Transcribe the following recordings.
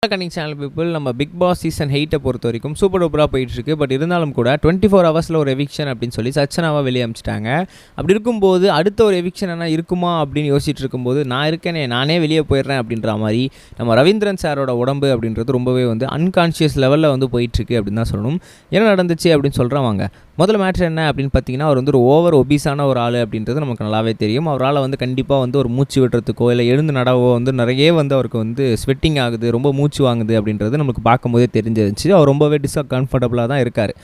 கனிங் channel people நம்ம big Boss season 8 பொறுத்த வரைக்கும் சூப்பர் டூப்பராக போயிட்டுருக்கு. பட் இருந்தாலும் கூட 24 ஹவர்ஸில் ஒரு எவிக்ஷன் அப்படின்னு சொல்லி சச்சனாவாக வெளியே அமிச்சிட்டாங்க. அப்படி இருக்கும்போது அடுத்த ஒரு எவிக்ஷன் என்ன இருக்குமா அப்படின்னு யோசிச்சுட்டு இருக்கும்போது நான் இருக்கேனே நானே வெளியே போயிடுறேன் அப்படின்ற மாதிரி நம்ம ரவீந்திரன் சாரோட உடம்பு அப்படின்றது ரொம்பவே அன்கான்ஷியஸ் லெவலில் போயிட்டுருக்கு அப்படின்னு தான் சொல்லணும். என்ன நடந்துச்சு அப்படின்னு சொல்கிறவாங்க. முதல்ல மேட்ரு என்ன அப்படின்னு பார்த்தீங்கன்னா, அவர் ஒரு ஓவர் ஒபீஸான ஒரு ஆள் அப்படின்றது நமக்கு நல்லாவே தெரியும். அவரால் கண்டிப்பாக ஒரு மூச்சு விடுறதுக்கோ இல்லை எழுந்து நடவோ நிறைய அவருக்கு ஸ்வெட்டிங் ஆகுது, ரொம்ப மூச்சு வாங்குது அப்படின்றது நமக்கு பார்க்கும்போதே தெரிஞ்சிருந்துச்சு. அவர் ரொம்பவே கம்ஃபர்டபுளாக தான் இருக்கார்.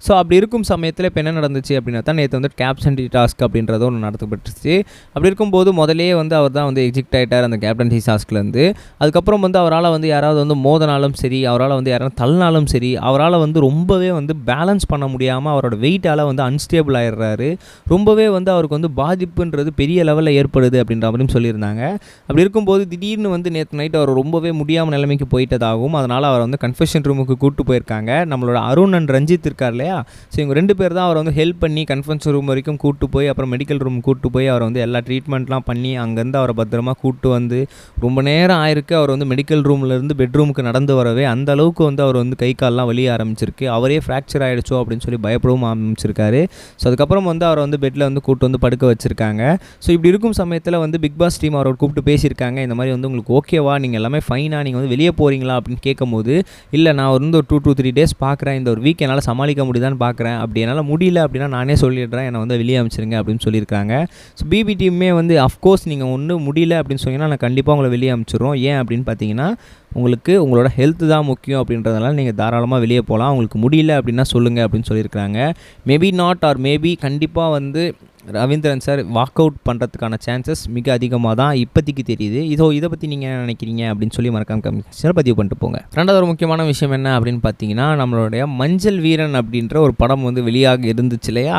ஸோ அப்படி இருக்கும் சமயத்தில் இப்போ என்ன நடந்துச்சு அப்படின்னா தான் நேற்று கேப்டன்சி டாஸ்க் அப்படின்றது ஒன்று நடத்தப்பட்டுருச்சு. அப்படி இருக்கும்போது முதலே அவர் தான் எஜெக்ட் ஆகிட்டார் அந்த கேப்டன்சி டாஸ்க்லேருந்து. அதுக்கப்புறம் அவரால் யாராவது மோதினாலும் சரி, அவரால் யாராவது தள்ளினாலும் சரி, அவரால் ரொம்பவே பேலன்ஸ் பண்ண முடியாமல் அவரோட வெயிட்டால் அன்ஸ்டேபிள் ஆகிடுறாரு. ரொம்பவே அவருக்கு பாதிப்புன்றது பெரிய லெவலில் ஏற்படுது அப்படின்ற மாதிரியும் சொல்லியிருந்தாங்க. அப்படி இருக்கும்போது திடீர்னு நேற்று நைட் அவர் ரொம்பவே முடியாமல் நிலைமைக்கு போயிட்டதாகவும் அதனால் அவர் கன்ஃபெஷன் ரூமுக்கு கூப்பிட்டு போயிருக்காங்க. நம்மளோட அருண் அண்ட் ரஞ்சித் இருக்கார் இல்லையா, ஸோ இவங்க 2 பேர் தான் அவர் ஹெல்ப் பண்ணி கன்ஃபரன்ஸ் ரூம் வரைக்கும் கூப்பிட்டு போய் அப்புறம் மெடிக்கல் ரூம் கூப்பிட்டு போய் அவர் எல்லா ட்ரீட்மெண்ட்லாம் பண்ணி அங்கேருந்து அவரை பத்திரமா கூப்பிட்டு ரொம்ப நேரம் ஆயிருக்கு. அவர் மெடிக்கல் ரூம்லேருந்து பெட்ரூமுக்கு நடந்து வரவே அந்த அளவுக்கு அவர் கை கால்லாம் வலிய ஆரம்பிச்சிருக்கு. அவரே ஃப்ராக்சர் ஆகிடுச்சோ அப்படின்னு சொல்லி பயப்படவும் ஆரம்பிச்சிருக்காரு. ஸோ அதுக்கப்புறம் அவர் பெட்டில் கூப்பிட்டு படுக்க வச்சுருக்காங்க. ஸோ இப்படி இருக்கும் சமயத்தில் பிக் பாஸ் டீம் அவரோட கூப்பிட்டு பேசியிருக்காங்க. இந்த மாதிரி உங்களுக்கு ஓகேவா, நீங்கள் எல்லாமே ஃபைனாக, நீங்கள் வெளியே போகிறீங்களா அப்படின்னு கேட்கும்போது, இல்லை நான் ஒரு 2-3 டேஸ் பார்க்குறேன், இந்த ஒரு வீக் என்னால் சமாளிக்க முடியுதான்னு பார்க்குறேன், அப்படி என்னால் முடியல அப்படின்னா நானே சொல்லிடுறேன், என்னை வெளியே அமைச்சிருங்க அப்படின்னு சொல்லியிருக்காங்க. ஸோ பிபி டீமே அஃப்கோர்ஸ் நீங்கள் ஒன்றும் முடியல அப்படின்னு சொன்னீங்கன்னா நான் கண்டிப்பாக உங்களை வெளியே அமைச்சிடுறோம். ஏன் அப்படின்னு பார்த்தீங்கன்னா, உங்களுக்கு உங்களோட ஹெல்த் தான் முக்கியம் அப்படின்றதுனால நீங்கள் தாராளமாக வெளியே போகலாம், உங்களுக்கு முடியல அப்படின்னா சொல்லுங்கள் அப்படின்னு சொல்லியிருக்காங்க. மேபி நாட் ஆர் மேபி கண்டிப்பாக ரவீந்திரன் சார் வாக் அவுட் பண்ணுறதுக்கான சான்சஸ் மிக அதிகமாக தான் இப்போதைக்கு தெரியுது. இதை பற்றி நீங்கள் என்ன நினைக்கிறீங்க அப்படின்னு சொல்லி மறக்காம கமெண்ட்ஸில் பதிவு பண்ணிட்டு போங்க. ரெண்டாவது ஒரு முக்கியமான விஷயம் என்ன அப்படின்னு பார்த்தீங்கன்னா, நம்மளுடைய மஞ்சள் வீரன் அப்படின்ற ஒரு படம் வெளியாக இருந்துச்சு இல்லையா,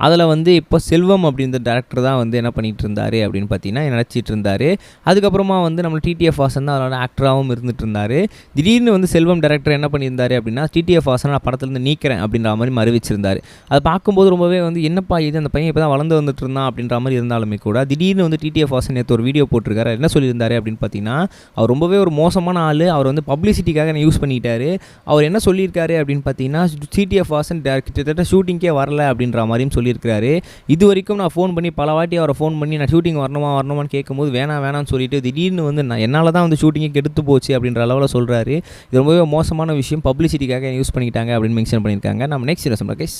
அதில் இப்போ செல்வம் அப்படின்ற டேரக்டர் தான் என்ன பண்ணிகிட்டு இருந்தார் அப்படின்னு பார்த்தீங்கன்னா நினச்சிட்டு இருந்தார். அதுக்கப்புறமா நம்ம டிடிஎஃப் வாசன் தான் அதோட ஆக்டராகவும் இருந்துட்டு இருந்தார். திடீர்னு செல்வம் டேரக்டர் என்ன பண்ணியிருந்தார் அப்படின்னா, டிடிஎஃப் வாசன் நான் படத்துலேருந்து நீக்கிறேன் அப்படின்ற மாதிரி அறிவிச்சிருந்தார். அதை பார்க்கும்போது ரொம்பவே என்னப்பா இது, அந்த பையன் இப்போ தான் வந்துட்டு இருந்தான் அப்படின்ற மாதிரி இருந்தாலுமே கூட திடீர்னு டிடிஎஃப் வாசன் நேற்று ஒரு வீடியோ போட்டிருக்காரு. என்ன சொல்லியிருந்தாரு அப்படின்னு பார்த்தீங்கன்னா, அவர் ரொம்பவே ஒரு மோசமான ஆள், அவர் பப்ளிசிட்டிக்காக என்ன யூஸ் பண்ணிட்டாரு. அவர் என்ன சொல்லியிருக்காரு அப்படின்னு பார்த்தீங்கன்னா, டிடிஎஃப் வாசன் கிட்டத்தட்ட ஷூட்டிங்கே வரல அப்படின்ற மாதிரியும் சொல்லியிருக்காரு. இது வரைக்கும் நான் ஃபோன் பண்ணி பல வாட்டி அவரை ஃபோன் பண்ணி நான் ஷூட்டிங் வரணுமான்னு கேட்கும்போது வேணாம்னு சொல்லிட்டு திடீர்னு நான் என்னால் தான் ஷூட்டிங்கே கெடுத்து போச்சு அப்படின்ற அளவில் சொல்கிறாரு. இது ரொம்பவே மோசமான விஷயம், பப்ளிசிட்டிக்காக யூஸ் பண்ணிக்கிட்டாங்க அப்படின்னு மென்ஷன் பண்ணியிருக்காங்க. நம்ம நெக்ஸ்ட் சொல்கிறோம் கைஸ்,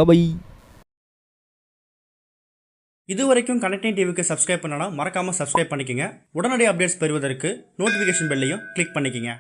பை. இது வரைக்கும் கனெக்டிங் டிவிக்கு சப்ஸ்கிரைப் பண்ணனா மறக்காமல் சப்ஸ்கிரைப் பண்ணிக்கங்க. உடனடி அப்டேட்ஸ் பெறுவதற்கு நோட்டிஃபிகேஷன் பெல்லையும் கிளிக் பண்ணிக்கங்க.